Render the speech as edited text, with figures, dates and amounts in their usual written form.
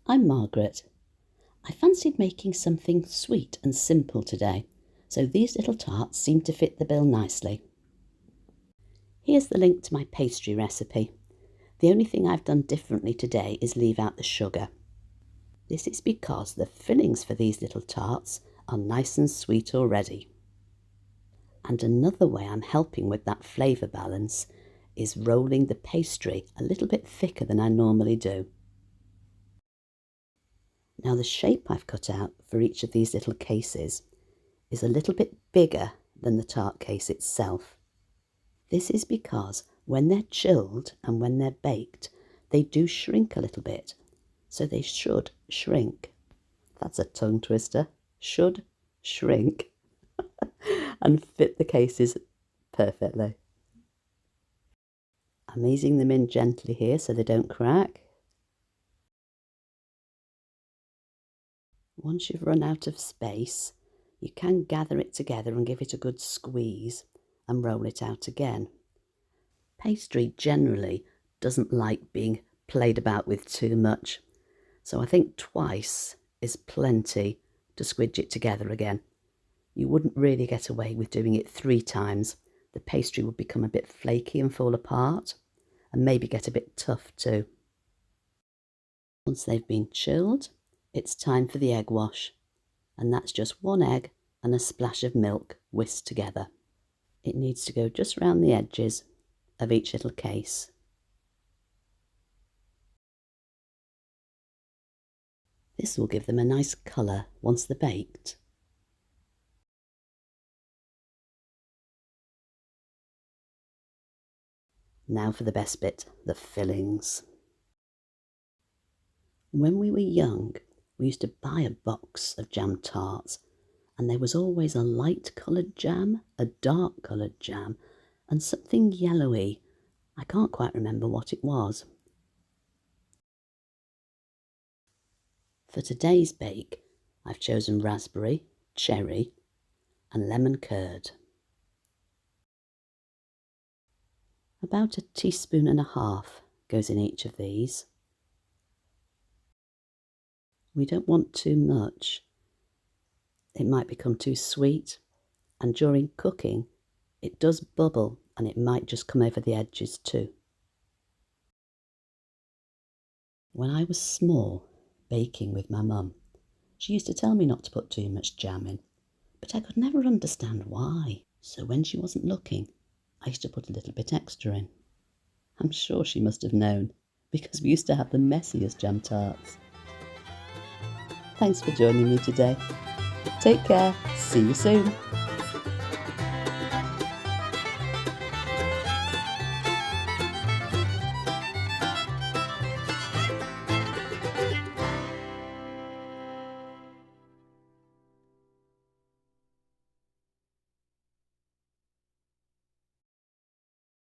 I'm Margaret. I fancied making something sweet and simple today, so these little tarts seem to fit the bill nicely. Here's the link to my pastry recipe. The only thing I've done differently today is leave out the sugar. This is because the fillings for these little tarts are nice and sweet already. And another way I'm helping with that flavour balance is rolling the pastry a little bit thicker than I normally do. Now the shape I've cut out for each of these little cases is a little bit bigger than the tart case itself. This is because when they're chilled and when they're baked, they do shrink a little bit, so they should shrink. That's a tongue twister. Should shrink and fit the cases perfectly. I'm easing them in gently here so they don't crack. Once you've run out of space, you can gather it together and give it a good squeeze and roll it out again. Pastry generally doesn't like being played about with too much, so I think twice is plenty to squidge it together again. You wouldn't really get away with doing it 3 times. The pastry would become a bit flaky and fall apart, and maybe get a bit tough too. Once they've been chilled, it's time for the egg wash, and that's just 1 egg and a splash of milk whisked together. It needs to go just round the edges of each little case. This will give them a nice colour once they're baked. Now for the best bit, the fillings. When we were young, we used to buy a box of Jam Tarts, and there was always a light coloured jam, a dark coloured jam, and something yellowy. I can't quite remember what it was. For today's bake, I've chosen raspberry, cherry, and lemon curd. About 1.5 teaspoons goes in each of these. We don't want too much. It might become too sweet, and during cooking it does bubble and it might just come over the edges too. When I was small, baking with my mum, she used to tell me not to put too much jam in, but I could never understand why. So when she wasn't looking, I used to put a little bit extra in. I'm sure she must have known, because we used to have the messiest jam tarts. Thanks for joining me today. Take care. See you soon.